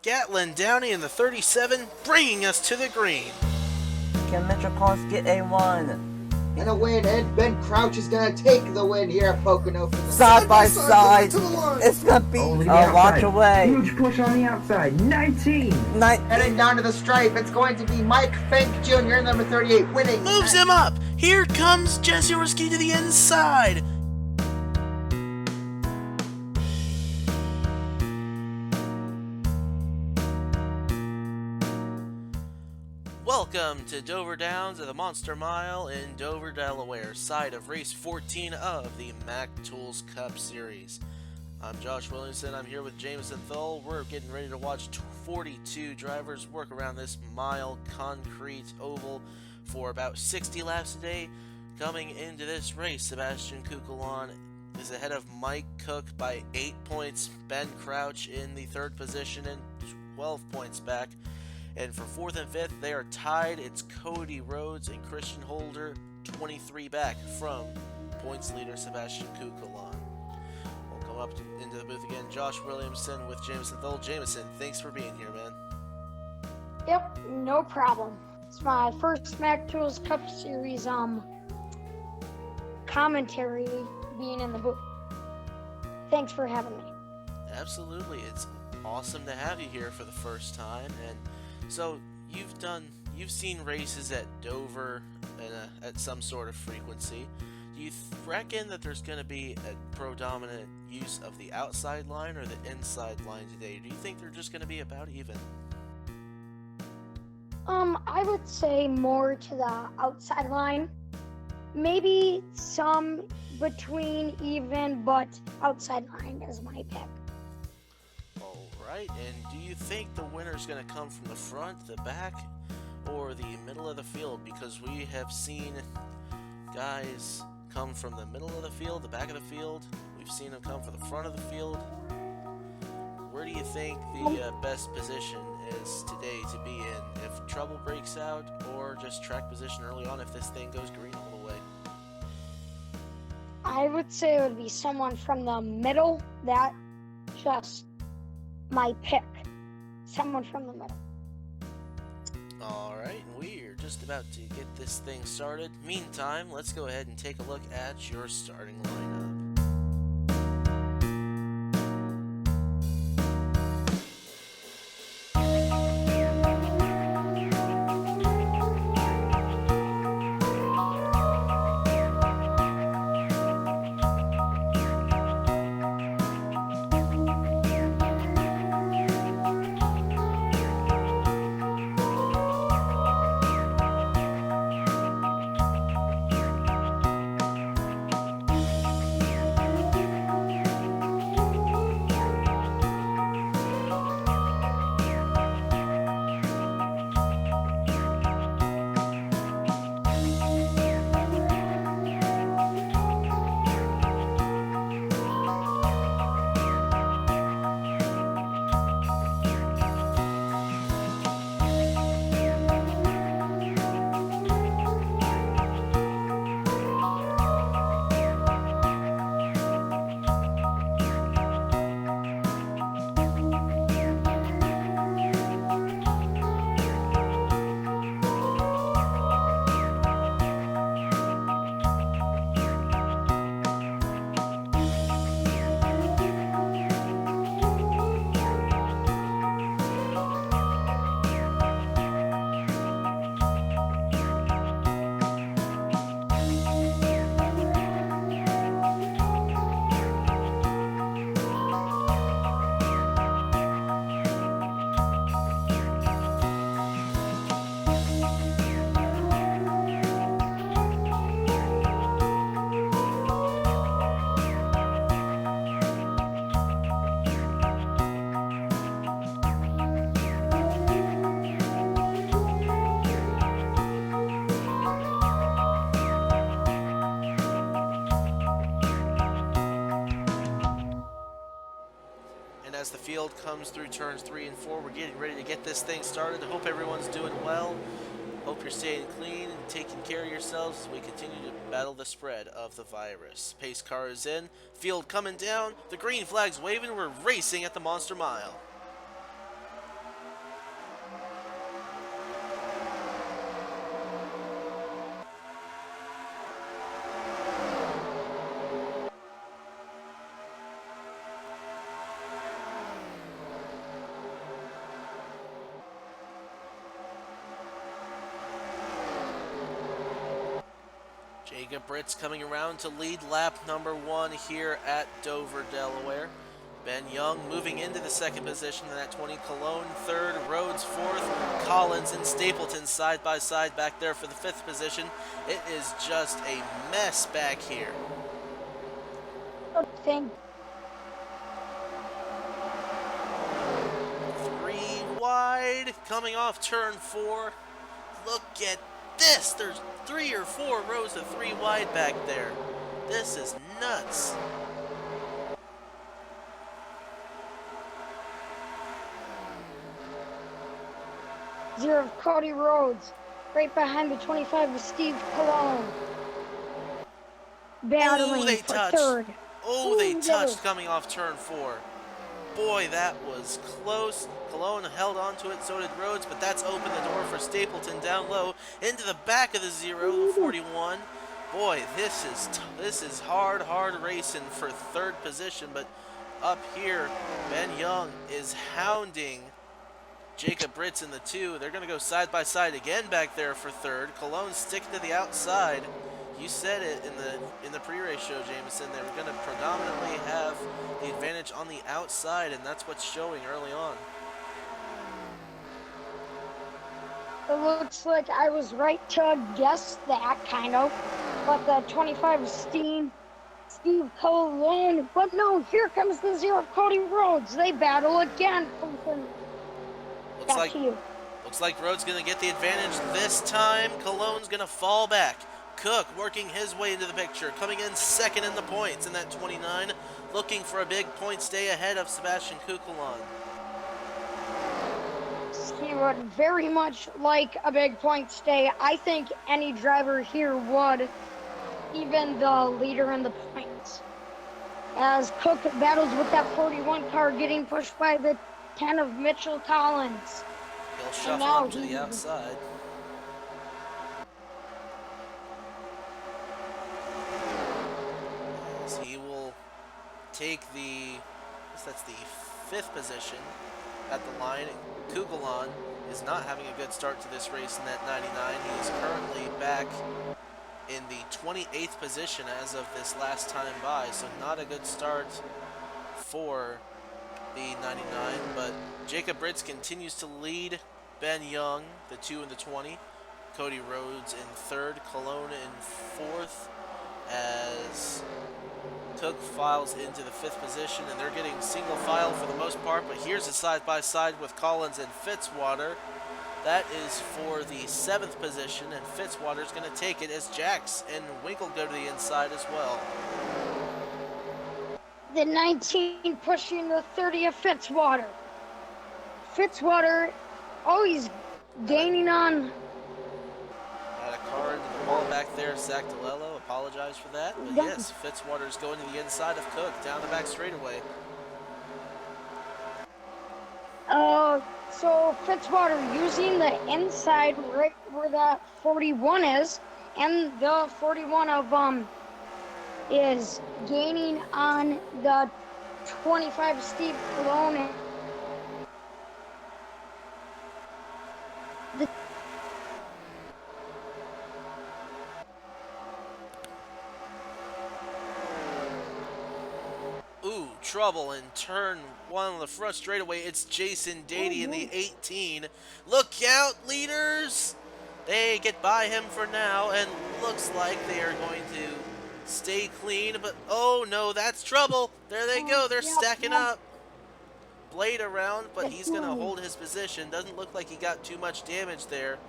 Gatlin Downey in the 37, bringing us to the green. Can Mitchell Collins get a win? And a win, and Ben Crouch is going to take the win here at Pocono. Side by side, it's going to be a watch away. Huge push on the outside, 19. Heading down to the stripe, it's going to be Mike Fink Jr., number 38, winning. Moves him up. Here comes Jesse Risky to the inside. Welcome to Dover Downs at the Monster Mile in Dover, Delaware, side of race 14 of the MacTools Cup Series. I'm Josh Williamson. I'm here with Jameson Thull. We're getting ready to watch 42 drivers work around this mile concrete oval for about 60 laps today. Coming into this race, Sebastian Cucalon is ahead of Mike Cook by 8 points. Ben Crouch in the third position and 12 points back. And for 4th and 5th, they are tied. It's Cody Rhodes and Christian Holder, 23 back from points leader Sebastian Cucalon. We'll come up into the booth again. Josh Williamson with Jameson Thull. Jameson, thanks for being here, man. Yep, no problem. It's my first MacTools Cup Series commentary being in the booth. Thanks for having me. Absolutely. It's awesome to have you here for the first time. And so you've seen races at Dover at some sort of frequency. Do you reckon that there's going to be a predominant use of the outside line or the inside line today? Do you think they're just going to be about even? I would say more to the outside line. Maybe some between even, but outside line is my pick. Right, and do you think the winner is going to come from the front, the back, or the middle of the field? Because we have seen guys come from the middle of the field, the back of the field. We've seen them come from the front of the field. Where do you think the best position is today to be in? If trouble breaks out, or just track position early on if this thing goes green all the way? I would say it would be someone from the middle. That just my pick. Someone from the middle. Alright, we're just about to get this thing started. Meantime, let's go ahead and take a look at your starting lineup. As the field comes through turns 3 and 4, we're getting ready to get this thing started. I hope everyone's doing well. Hope you're staying clean and taking care of yourselves as we continue to battle the spread of the virus. Pace car is in, field coming down, the green flag's waving, we're racing at the Monster Mile. Jacob Brits coming around to lead lap number 1 here at Dover, Delaware. Ben Young moving into the second position in that 20. Cologne third, Rhodes fourth, Collins and Stapleton side by side back there for the 5th position. It is just a mess back here. Thank 3 wide, coming off turn 4. Look at this. There's 3 or 4 rows of 3 wide back there. This is nuts. Zero of Cody Rhodes. Right behind the 25 of Steve Colon. Battling they for touched. third. Oh, they Ooh, touched coming off turn 4. Boy, that was close. Cologne held on to it, so did Rhodes, but that's opened the door for Stapleton down low into the back of the 0, the 41. Boy, this is hard racing for 3rd position, but up here, Ben Young is hounding Jacob Brits in the 2. They're going to go side by side again back there for 3rd. Cologne sticking to the outside. You said it in the pre-race show, Jameson. They were going to predominantly have the advantage on the outside, and that's what's showing early on. It looks like I was right to guess that, kind of. But the 25 of Steve Colon. But no, here comes the 0 of Cody Rhodes. They battle again. Looks like Rhodes going to get the advantage this time. Cologne's going to fall back. Cook working his way into the picture, coming in 2nd in the points in that 29, looking for a big point stay ahead of Sebastian Cucalon. He would very much like a big point stay. I think any driver here would, even the leader in the points. As Cook battles with that 41 car, getting pushed by the 10 of Mitchell Collins. He'll shuffle up to the outside. As he will take that's the 5th position at the line. Cucalon is not having a good start to this race in that 99. He is currently back in the 28th position as of this last time by, so not a good start for the 99, but Jacob Brits continues to lead Ben Young, the 2 and the 20. Cody Rhodes in 3rd, Cologne in 4th, as Cook files into the 5th position, and they're getting single file for the most part, but here's a side-by-side with Collins and Fitzwater. That is for the 7th position, and Fitzwater's going to take it as Jax and Winkle go to the inside as well. The 19 pushing the 30 of Fitzwater. Fitzwater always gaining on. Had a car into the wall back there. Sactalello, apologize for that. But yes, Fitzwater's going to the inside of Cook down the back straightaway. So Fitzwater using the inside right where that 41 is, and the 41 of is gaining on the 25 Steve Colon. Ooh, trouble in turn 1 on the front straightaway. It's Jason Dady in the 18. Look out, leaders! They get by him for now, and looks like they are going to stay clean, but oh no, that's trouble. There they go. They're stacking up. Blade around, but he's going to hold his position. Doesn't look like he got too much damage there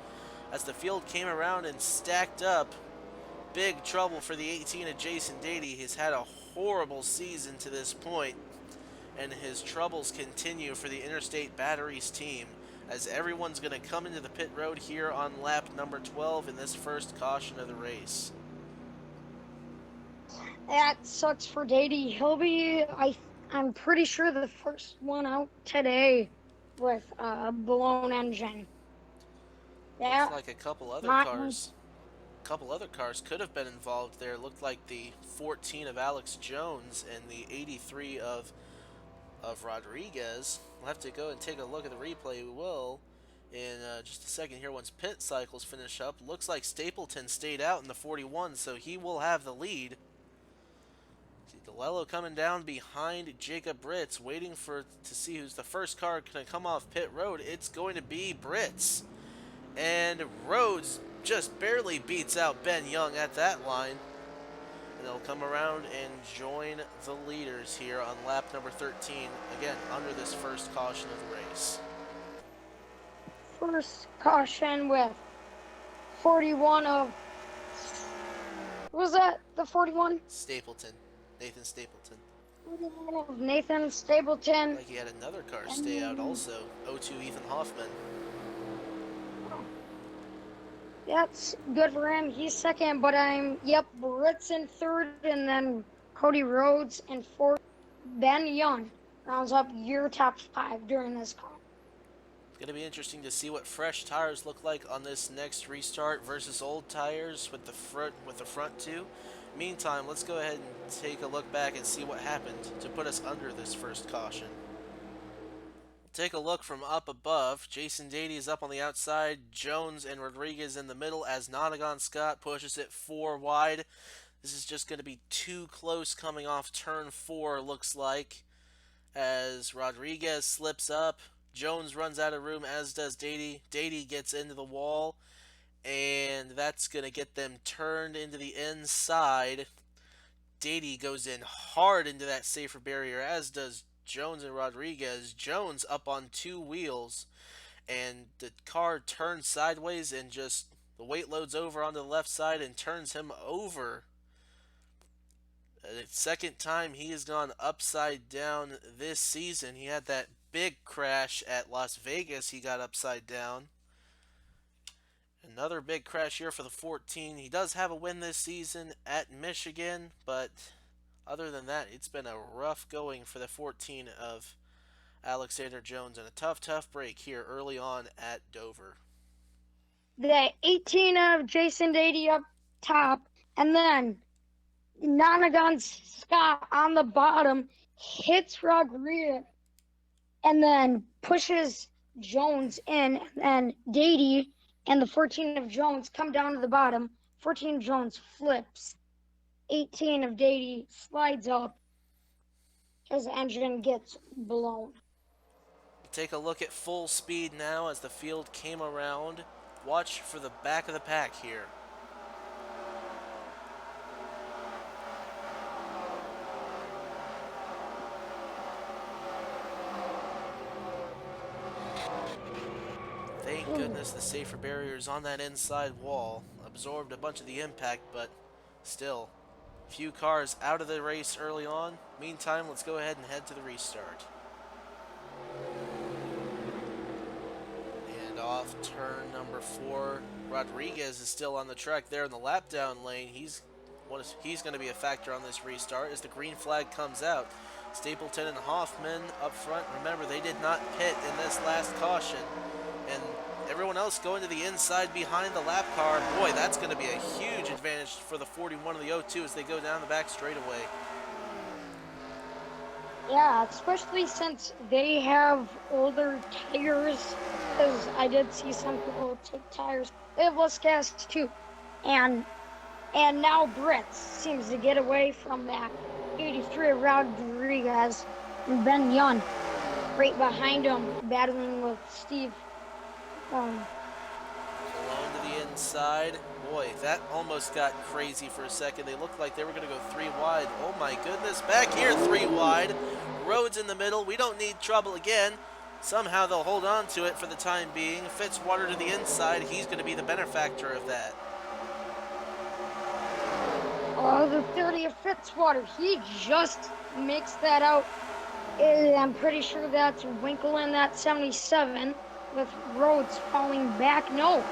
as the field came around and stacked up. Big trouble for the 18 of Jason Dady. He's had a horrible season to this point, and his troubles continue for the Interstate Batteries team as everyone's going to come into the pit road here on lap number 12 in this first caution of the race. That sucks for Dady. He'll be, I'm pretty sure, the first one out today with a blown engine. Yeah. Looks like a couple other cars could have been involved there. Looked like the 14 of Alex Jones and the 83 of Rodriguez. We'll have to go and take a look at the replay. We will. in just a second here once pit cycles finish up. Looks like Stapleton stayed out in the 41, so he will have the lead. See DeLello coming down behind Jacob Brits, waiting to see who's the first car going to come off pit road. It's going to be Brits. And Rhodes just barely beats out Ben Young at that line. And they'll come around and join the leaders here on lap number 13, again, under this first caution of the race. First caution with 41 of... Was that the 41? Stapleton. Nathan Stapleton. 41 of Nathan Stapleton. Like he had another car stay out also. 02 Ethan Hoffman. That's good for him. He's second, but Brits in third, and then Cody Rhodes in fourth. Ben Young rounds up your top 5 during this call. It's going to be interesting to see what fresh tires look like on this next restart versus old tires with the front two. Meantime, let's go ahead and take a look back and see what happened to put us under this first caution. Take a look from up above. Jason Dady is up on the outside. Jones and Rodriguez in the middle as Nonagon Scott pushes it 4 wide. This is just going to be too close coming off turn 4, looks like, as Rodriguez slips up. Jones runs out of room, as does Dady. Dady gets into the wall, and that's going to get them turned into the inside. Dady goes in hard into that safer barrier, as does Jones and Rodriguez. Jones up on 2 wheels, and the car turns sideways and just the weight loads over onto the left side and turns him over. The second time he has gone upside down this season. He had that big crash at Las Vegas. He got upside down. Another big crash here for the 14. He does have a win this season at Michigan, but other than that, it's been a rough going for the 14 of Alexander Jones, and a tough break here early on at Dover. The 18 of Jason Dady up top, and then Nonagon Scott on the bottom hits Rodriguez and then pushes Jones in, and Dady and the 14 of Jones come down to the bottom. 14 Jones flips. 18 of Dady slides up. His engine gets blown. Take a look at full speed now as the field came around. Watch for the back of the pack here. Thank goodness the safer barriers on that inside wall absorbed a bunch of the impact, but still, few cars out of the race early on. Meantime, let's go ahead and head to the restart. And off turn number 4, Rodriguez is still on the track there in the lap down lane. He's going to be a factor on this restart as the green flag comes out. Stapleton and Hoffman up front. Remember, they did not pit in this last caution. And everyone else going to the inside behind the lap car. Boy, that's going to be a huge advantage for the 41 of the 02 as they go down the back straightaway. Yeah, especially since they have older tires, because I did see some people take tires. They have less gas too. And now Brits seems to get away from that. 83 Rodriguez and Ben Young right behind him, battling with Steve. Along to the inside. Boy, that almost got crazy for a second. They looked like they were going to go 3 wide. Oh my goodness, back here 3 wide. Rhodes in the middle. We don't need trouble again. Somehow they'll hold on to it for the time being. Fitzwater to the inside. He's going to be the benefactor of that. Oh, the 30 of Fitzwater. He just makes that out. And I'm pretty sure that's Winkle in that 77 with Rhodes falling back. No,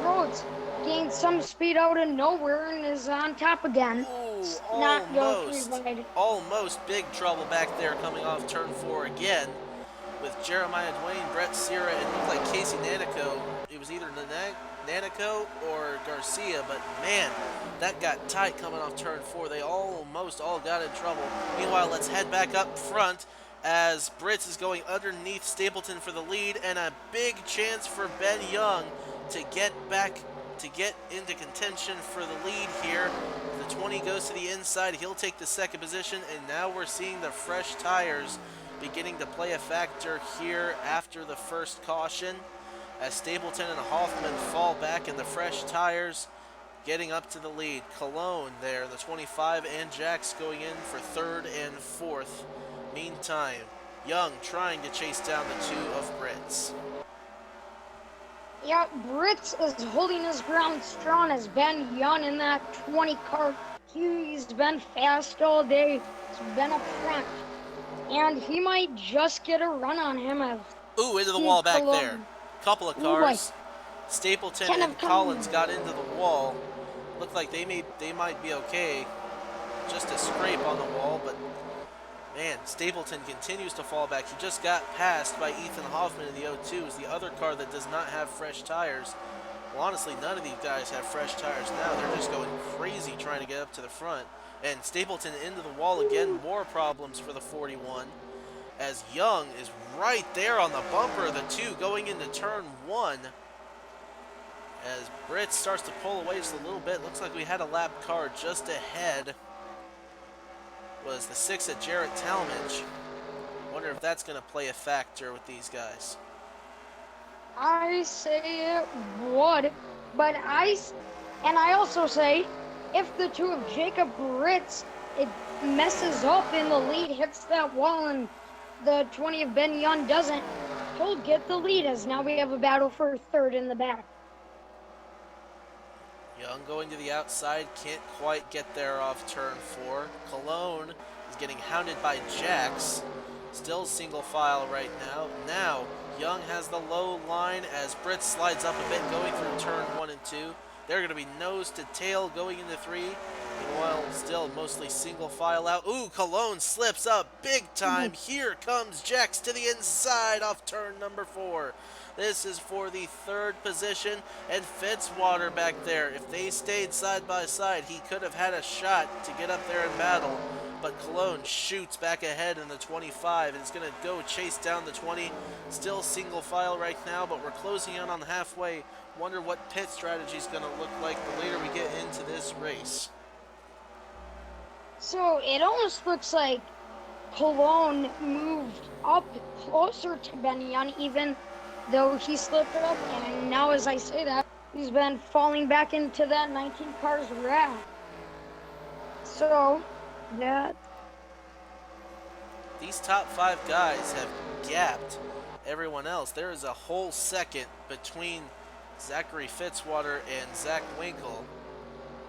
Rhodes gained some speed out of nowhere and is on top again. Ooh, not go 3 wide. Almost big trouble back there coming off turn 4 again with Jeremiah Dwayne, Brett Cira, and looked like Casey Nanako. It was either Nanako or Garcia, but man, that got tight coming off turn 4. They almost all got in trouble. Meanwhile, let's head back up front as Brits is going underneath Stapleton for the lead, and a big chance for Ben Young to get into contention for the lead here. The 20 goes to the inside. He'll take the second position, and now we're seeing the fresh tires beginning to play a factor here after the first caution, as Stapleton and Hoffman fall back in the fresh tires, getting up to the lead. Cologne there, the 25, and Jax going in for third and fourth. Meantime, Young trying to chase down the two of Brits. Yeah, Brits is holding his ground strong as Ben Young in that 20 car. He's been fast all day. He's been up front. And he might just get a run on him. Ooh, into the wall back there. Couple of cars. Stapleton and Collins got into the wall. Looked like they might be okay. Just a scrape on the wall, but man, Stapleton continues to fall back. He just got passed by Ethan Hoffman in the 02s, the other car that does not have fresh tires. Well, honestly, none of these guys have fresh tires now. They're just going crazy trying to get up to the front. And Stapleton into the wall again. More problems for the 41. As Young is right there on the bumper of the 2 going into turn 1. As Brits starts to pull away just a little bit. Looks like we had a lap car just ahead. Was the 6 at Jarrett Tallmadge. Wonder if that's going to play a factor with these guys. I say it would, but I also say if the 2 of Jacob Brits, it messes up in the lead, hits that wall, and the 20 of Ben Young doesn't, he'll get the lead, as now we have a battle for third in the back. Young going to the outside, can't quite get there off turn 4. Cologne is getting hounded by Jax. Still single file right now. Now, Young has the low line as Brits slides up a bit going through turn 1 and 2. They're going to be nose to tail going into 3. Meanwhile, still mostly single file out. Ooh, Cologne slips up big time. Here comes Jax to the inside off turn number 4. This is for the third position, and Fitzwater back there. If they stayed side by side, he could have had a shot to get up there and battle. But Cologne shoots back ahead in the 25 and is going to go chase down the 20. Still single file right now, but we're closing in on the halfway. Wonder what pit strategy is going to look like the later we get into this race. So it almost looks like Cologne moved up closer to Ben Young, even though he slipped up. And now as I say that, he's been falling back into that 19 cars rack. So that these top 5 guys have gapped everyone else. There is a whole second between Zachary Fitzwater and Zach Winkle,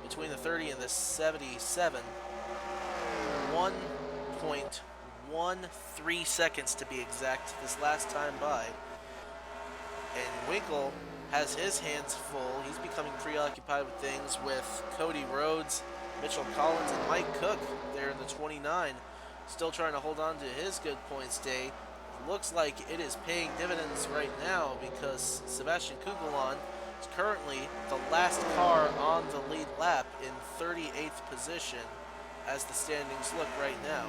between the 30 and the 77. 1.13 seconds to be exact this last time by. And Winkle has his hands full. He's becoming preoccupied with things with Cody Rhodes, Mitchell Collins, and Mike Cook there in the 29. Still trying to hold on to his good points day. Looks like it is paying dividends right now because Sebastian Cucalon is currently the last car on the lead lap in 38th position as the standings look right now.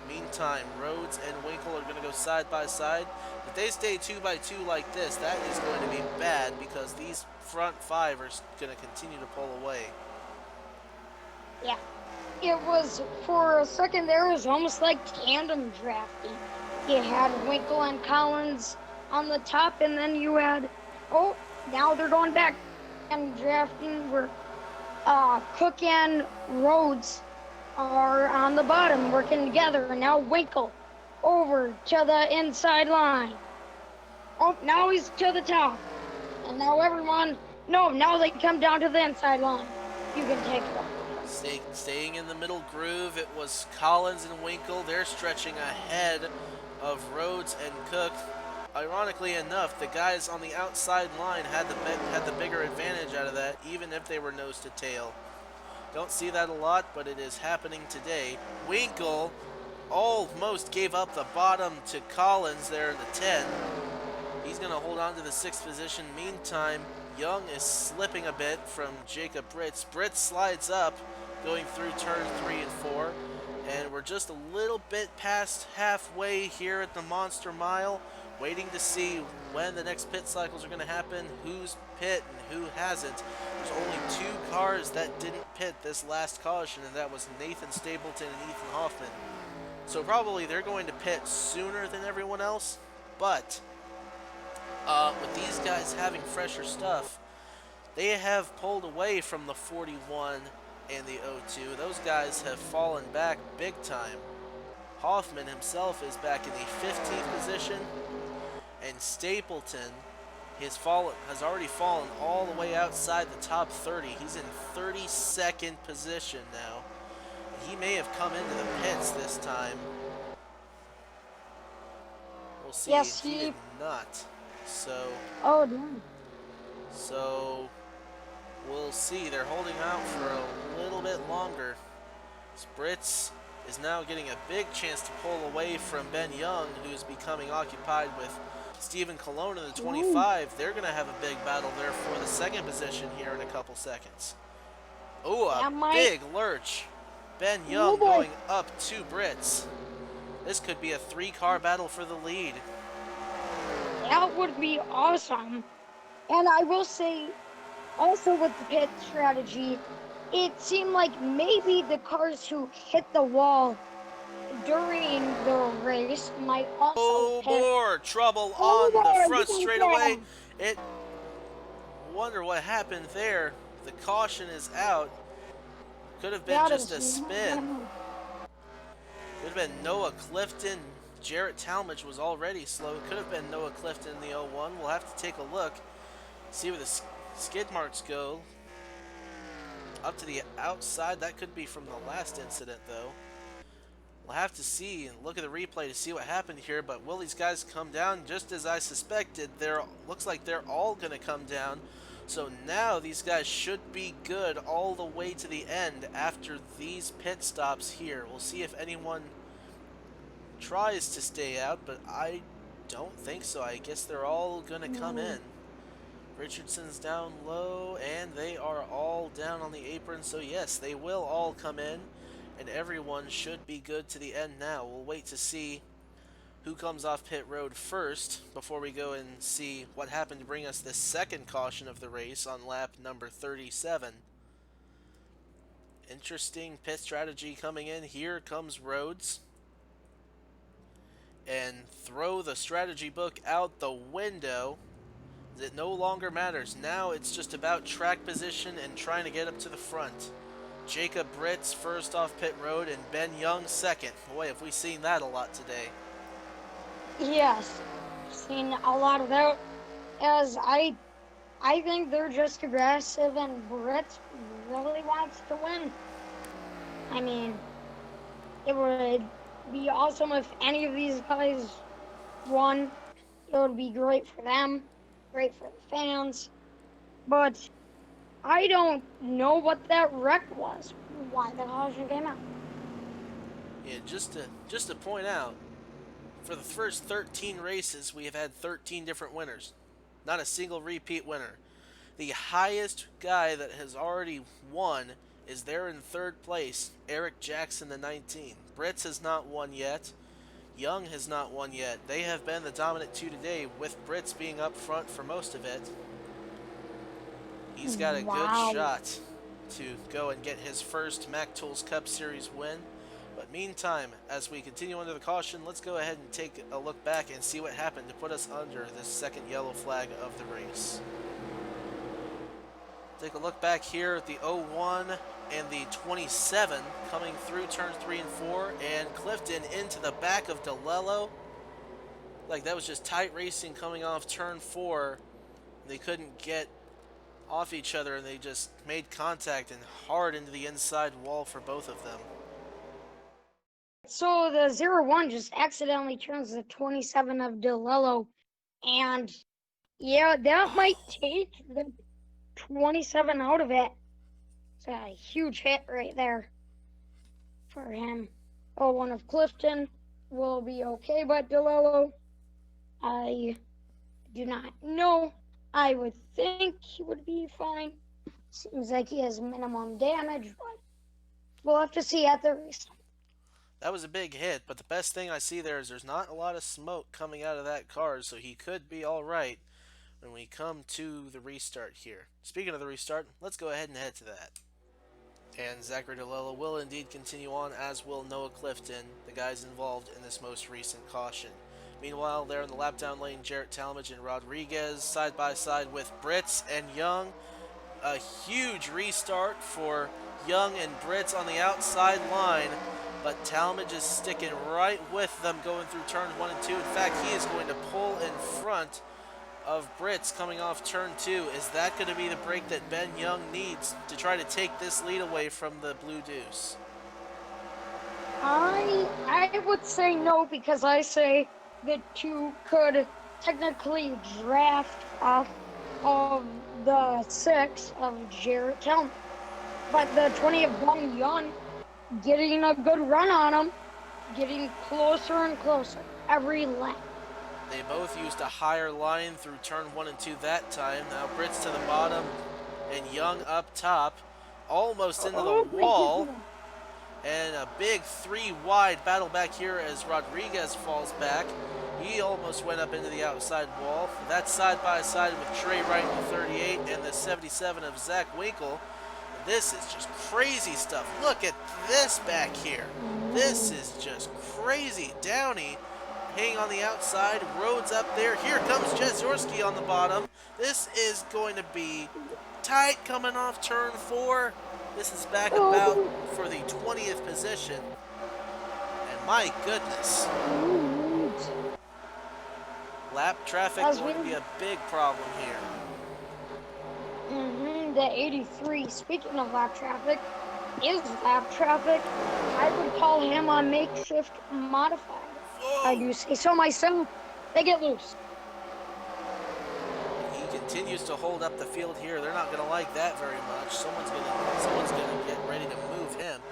Meantime, Rhodes and Winkle are going to go side by side. If they stay 2 by 2 like this, that is going to be bad because these front 5 are going to continue to pull away. Yeah, it was, for a second there, it was almost like tandem drafting. You had Winkle and Collins on the top, and then you had, oh, now they're going back and drafting where Cook and Rhodes are on the bottom working together, and now Winkle over to the inside line. Oh, now he's to the top. And now everyone, no, now they come down to the inside line. You can take it off. Staying in the middle groove, it was Collins and Winkle. They're stretching ahead of Rhodes and Cook. Ironically enough, the guys on the outside line had the bigger advantage out of that, even if they were nose to tail. Don't see that a lot, but it is happening today. Winkle almost gave up the bottom to Collins there in the 10. He's going to hold on to the 6th position. Meantime, Young is slipping a bit from Jacob Brits. Brits slides up, going through turn 3 and 4. And we're just a little bit past halfway here at the Monster Mile, waiting to see when the next pit cycles are going to happen, who's pit and who hasn't. There's only 2 cars that didn't pit this last caution, and that was Nathan Stapleton and Ethan Hoffman. So probably they're going to pit sooner than everyone else, but with these guys having fresher stuff, they have pulled away from the 41 and the 02. Those guys have fallen back big time. Hoffman himself is back in the 15th position, and Stapleton has already fallen all the way outside the top 30. He's in 32nd position now. He may have come into the pits this time. We'll see. Yes, he did not. So. Oh, damn. So we'll see. They're holding out for a little bit longer. Brits is now getting a big chance to pull away from Ben Young, who's becoming occupied with Stephen Colon in the 25. They're going to have a big battle there for the second position here in a couple seconds. Oh, a big lurch. Ben Young going up to Brits. This could be a 3-car battle for the lead. That would be awesome. And I will say, also with the pit strategy, it seemed like maybe the cars who hit the wall during the race might also pit. More trouble on the front straightaway. Wonder what happened there. The caution is out. Could have been just a spin. Could have been Noah Clifton. Jarrett Tallmadge was already slow. Could have been Noah Clifton in the 01. We'll have to take a look. See where the skid marks go. Up to the outside. That could be from the last incident, though. We'll have to see and look at the replay to see what happened here. But will these guys come down? Just as I suspected, looks like they're all going to come down. So now these guys should be good all the way to the end after these pit stops here. We'll see if anyone tries to stay out, but I don't think so. I guess they're all going to come in. Richardson's down low, and they are all down on the apron. So yes, they will all come in, and everyone should be good to the end now. We'll wait to see who comes off pit road first before we go and see what happened to bring us the second caution of the race on lap number 37. Interesting pit strategy coming in. Here comes Rhodes. And throw the strategy book out the window. It no longer matters. Now it's just about track position and trying to get up to the front. Jacob Brits first off pit road and Ben Young second. Boy, have we seen that a lot today. Yes, seen a lot of that, as I think they're just aggressive and Brits really wants to win. I mean, it would be awesome if any of these guys won. It would be great for them, great for the fans, but I don't know what that wreck was, why the caution came out. Yeah, just to point out, for the first 13 races, we have had 13 different winners. Not a single repeat winner. The highest guy that has already won is there in third place, Eric Jackson, the 19. Brits has not won yet. Young has not won yet. They have been the dominant two today, with Brits being up front for most of it. He's got a good shot to go and get his first MacTools Cup Series win. But meantime, as we continue under the caution, let's go ahead and take a look back and see what happened to put us under this second yellow flag of the race. Take a look back here at the 01 and the 27 coming through turns 3 and 4, and Clifton into the back of DeLello. Like, that was just tight racing coming off turn 4. They couldn't get off each other, and they just made contact and hard into the inside wall for both of them. So the 01 just accidentally turns the 27 of DeLello, and yeah, that might take the 27 out of it. It's a huge hit right there for him. 01 of Clifton will be okay, but DeLello, I do not know. I would think he would be fine. Seems like he has minimum damage, but we'll have to see at the race. That was a big hit, but the best thing I see there is there's not a lot of smoke coming out of that car, so he could be alright when we come to the restart here. Speaking of the restart, let's go ahead and head to that. And Zachary DeLillo will indeed continue on, as will Noah Clifton, the guys involved in this most recent caution. Meanwhile, there in the lap down lane, Jarrett Tallmadge and Rodriguez side by side with Brits and Young. A huge restart for Young and Brits on the outside line, but Tallmadge is sticking right with them going through turns 1 and 2. In fact, he is going to pull in front of Brits coming off turn 2. Is that going to be the break that Ben Young needs to try to take this lead away from the Blue Deuce? I would say no, because I say the two could technically draft off of the 6 of Jarrett Tallmadge. But the 20 of Ben Young getting a good run on him, getting closer and closer every lap. They both used a higher line through turn 1 and 2 that time. Now Brits to the bottom and Young up top, almost into the wall. And a big 3 wide battle back here as Rodriguez falls back. He almost went up into the outside wall. That's side by side with Trey Wright in the 38 and the 77 of Zach Winkle. This is just crazy stuff. Look at this back here. This is just crazy. Downey hanging on the outside, Rhodes up there. Here comes Jezorski on the bottom. This is going to be tight coming off turn 4. This is back about for the 20th position. And my goodness. Lap traffic going to be a big problem here. The 83, speaking of lap traffic, is lap traffic. I would call him a makeshift modified. Whoa. I do say so myself. They get loose. He continues to hold up the field here. They're not going to like that very much. Someone's going to get ready to move him.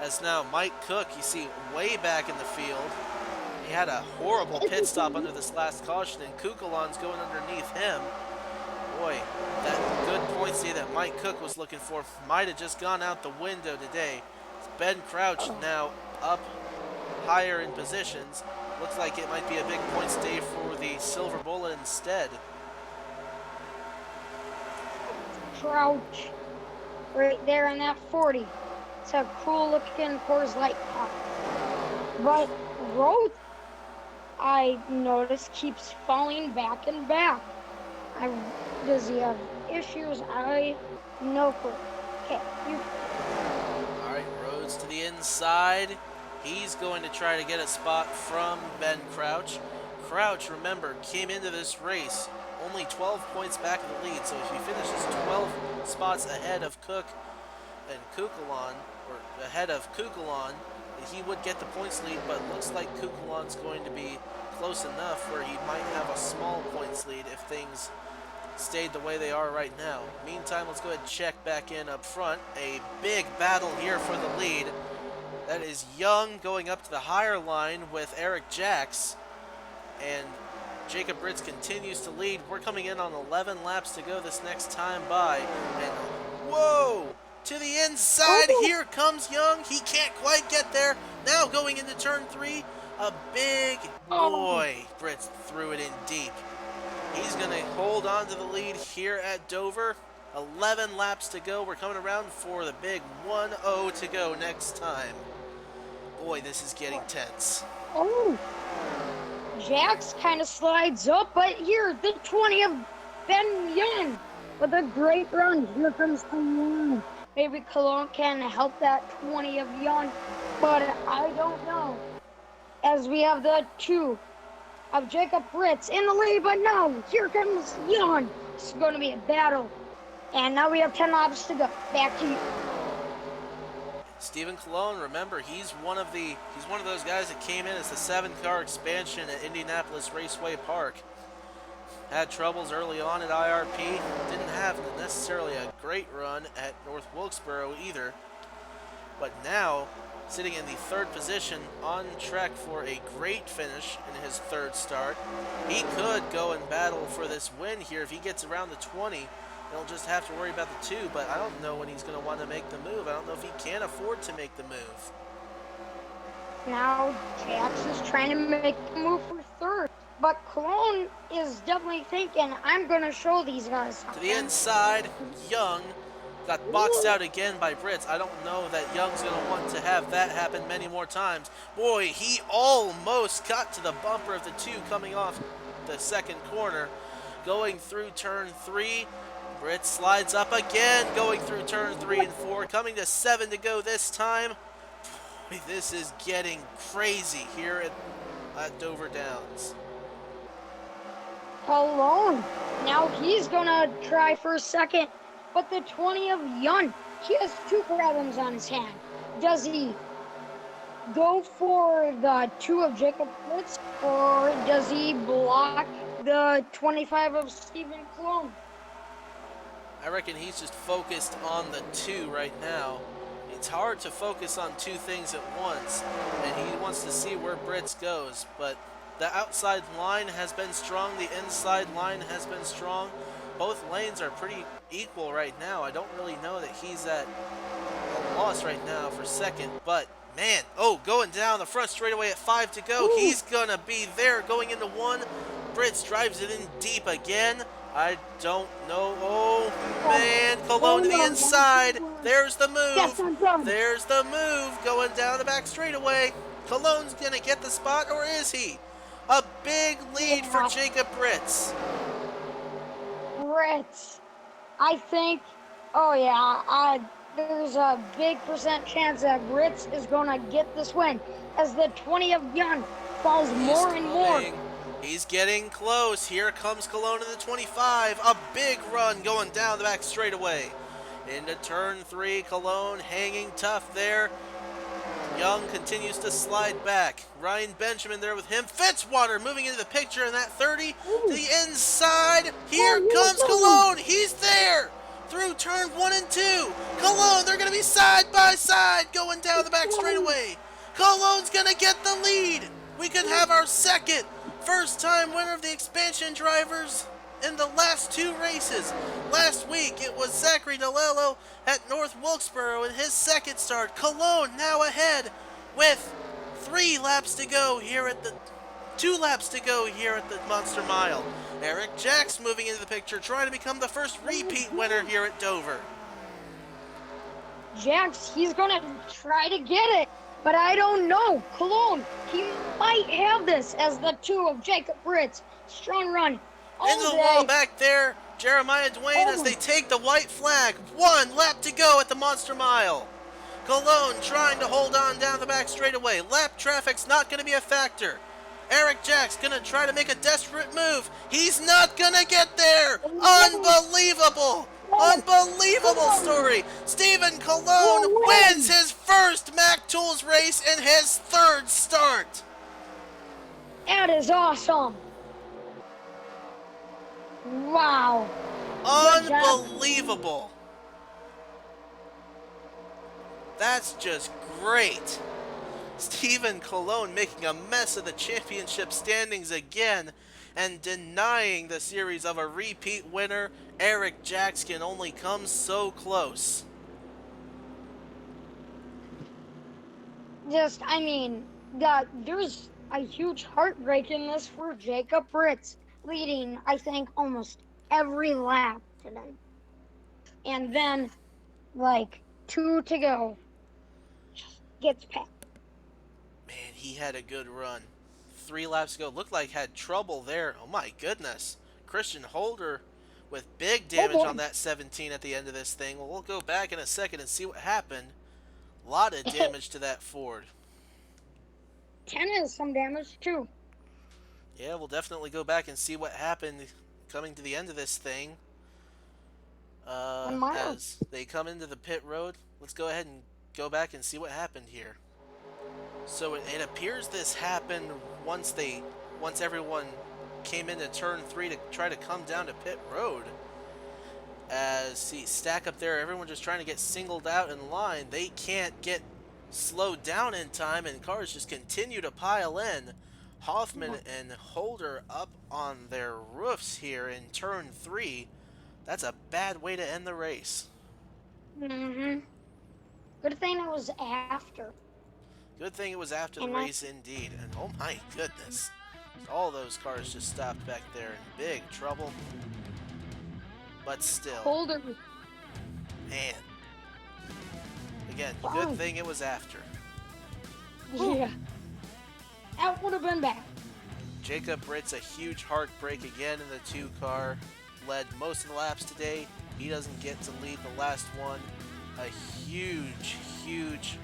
As now Mike Cook, you see way back in the field. He had a horrible pit stop under this last caution, and Cucalon's going underneath him. Boy, that good point see that Mike Cook was looking for might have just gone out the window today. Ben Crouch now up higher in positions. Looks like it might be a big points day for the Silver Bullet instead. Crouch right there in that 40. It's a cool looking Coors Light car. But Rhodes, I noticed, keeps falling back and back. Does he have issues? No clue. Okay, you. All right, Rhodes to the inside. He's going to try to get a spot from Ben Crouch. Crouch, remember, came into this race only 12 points back of the lead, so if he finishes 12 spots ahead of Cook and Cucalon, or ahead of Cucalon, he would get the points lead, but looks like Cucalon's going to be close enough where he might have a small points lead if things stayed the way they are right now. Meantime, let's go ahead and check back in up front. A big battle here for the lead. That is Young going up to the higher line with Eric Jacks, and Jacob Brits continues to lead. We're coming in on 11 laps to go this next time by, and whoa! To the inside, here comes Young. He can't quite get there. Now going into turn 3, a big boy. Brits threw it in deep. He's going to hold on to the lead here at Dover. 11 laps to go. We're coming around for the big 1-0 to go next time. Boy, this is getting tense. Jax kind of slides up, but here, the 20 of Ben Young with a great run. Here comes the one. Maybe Cologne can help that 20 of Young, but I don't know. As we have the 2 of Jacob Brits in the lead, but no, here comes Young. This is going to be a battle. And now we have 10 laps to go. Back to you. Stephen Cologne, remember, he's one of those guys that came in as the 7-car expansion at Indianapolis Raceway Park. Had troubles early on at IRP. Didn't have necessarily a great run at North Wilkesboro either. But now, sitting in the 3rd position, on track for a great finish in his 3rd start. He could go and battle for this win here if he gets around the 20. He'll just have to worry about the 2, but I don't know when he's going to want to make the move. I don't know if he can afford to make the move. Now Jax is trying to make a move for third. But Cologne is definitely thinking, I'm going to show these guys To the something. inside, Young got boxed out again by Brits. I don't know that Young's going to want to have that happen many more times. Boy, he almost got to the bumper of the 2 coming off the second corner. Going through turn 3, Brits slides up again, going through turn 3 and 4, coming to 7 to go this time. Boy, this is getting crazy here at Dover Downs. Cologne. Now he's going to try for a second. But the 20 of Young, he has 2 problems on his hand. Does he go for the 2 of Jacob Brits, or does he block the 25 of Stephen Cologne? I reckon he's just focused on the 2 right now. It's hard to focus on 2 things at once, and he wants to see where Brits goes. But the outside line has been strong, the inside line has been strong. Both lanes are pretty equal right now. I don't really know that he's at a loss right now for second, but man, going down the front straightaway at 5 to go. Ooh. He's gonna be there going into 1. Brits drives it in deep again. I don't know. Oh man, Cologne to the inside. There's the move. There's the move going down the back straightaway. Cologne's gonna get the spot, or is he? A big lead for Jacob Brits. Brits, I think, there's a big % chance that Brits is going to get this win as the 20 of Young falls more and more. He's getting close. Here comes Cologne in the 25. A big run going down the back straightaway. Into turn 3, Cologne hanging tough there. Young continues to slide back. Ryan Benjamin there with him. Fitzwater moving into the picture in that 30. To the inside. Here comes Cologne. He's there. Through turn 1 and 2. Cologne, they're going to be side by side going down the back straightaway. Cologne's going to get the lead. We could have our second first-time winner of the expansion drivers in the last 2 races. Last week, it was Zachary DeLello at North Wilkesboro in his second start. Cologne now ahead with 3 laps to go here at the 2 laps to go here at the Monster Mile. Eric Jacks moving into the picture, trying to become the first repeat winner here at Dover. Jacks, he's going to try to get it, but I don't know. Cologne, he might have this as the 2 of Jacob Brits. Strong run. Into the wall back there, Jeremiah Dwayne as they take the white flag. 1 lap to go at the Monster Mile. Cologne trying to hold on down the back straightaway. Lap traffic's not going to be a factor. Eric Jacks going to try to make a desperate move. He's not going to get there. Unbelievable. Unbelievable story. Stephen Cologne wins his first MacTools race in his 3rd start. That is awesome. Wow. Unbelievable. That's just great. Stephen Cologne making a mess of the championship standings again and denying the series of a repeat winner. Eric Jacks can only come so close. There's a huge heartbreak in this for Jacob Brits, leading, I think, almost every lap today. And then, 2 to go, just gets past. Man, he had a good run. 3 laps to go. Looked like had trouble there. Oh my goodness. Christian Holder with big damage on that 17 at the end of this thing. Well, we'll go back in a second and see what happened. A lot of damage to that Ford. 10 is some damage too. Yeah, we'll definitely go back and see what happened coming to the end of this thing. As they come into the pit road, let's go ahead and go back and see what happened here. So it appears this happened once everyone came into turn 3 to try to come down to pit road. As see stack up there, everyone just trying to get singled out in line. They can't get slowed down in time, and cars just continue to pile in. Hoffman and Holder up on their roofs here in turn 3. That's a bad way to end the race. Good thing it was after. Good thing it was after the And race indeed. And oh my goodness. All those cars just stopped back there in big trouble. But still. Colder. Man. Again, Wow. good thing it was after. Yeah. That would have been bad. Jacob Brits, a huge heartbreak again in the 2 car. Led most of the laps today. He doesn't get to lead the last one. A huge, huge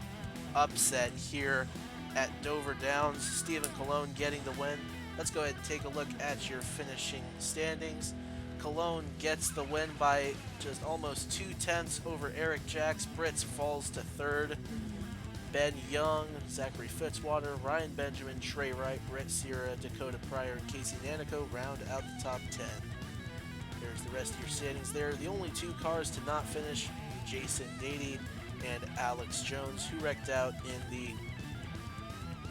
upset here at Dover Downs. Stephen Cucalon getting the win. Let's go ahead and take a look at your finishing standings. Cucalon gets the win by just almost 2/10 over Eric Jacks. Brits falls to 3rd. Ben Young, Zachary Fitzwater, Ryan Benjamin, Trey Wright, Brett Cira, Dakota Pryor, and Casey Nanako round out the top 10. There's the rest of your standings there. The only 2 cars to not finish, Jason Dady and Alex Jones, who wrecked out in the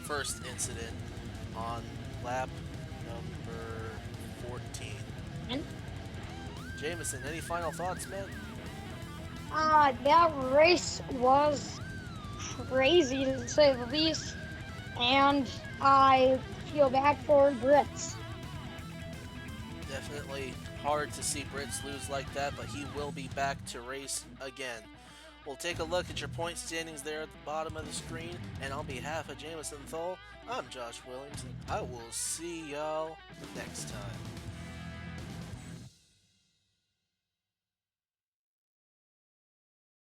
first incident on lap number 14. And Jameson, any final thoughts, man? that race was crazy to say the least, and I feel bad for Brits. Definitely hard to see Brits lose like that, but he will be back to race again. We'll take a look at your point standings there at the bottom of the screen, and on behalf of Jameson Thole, I'm Josh Willington. I will see y'all next time.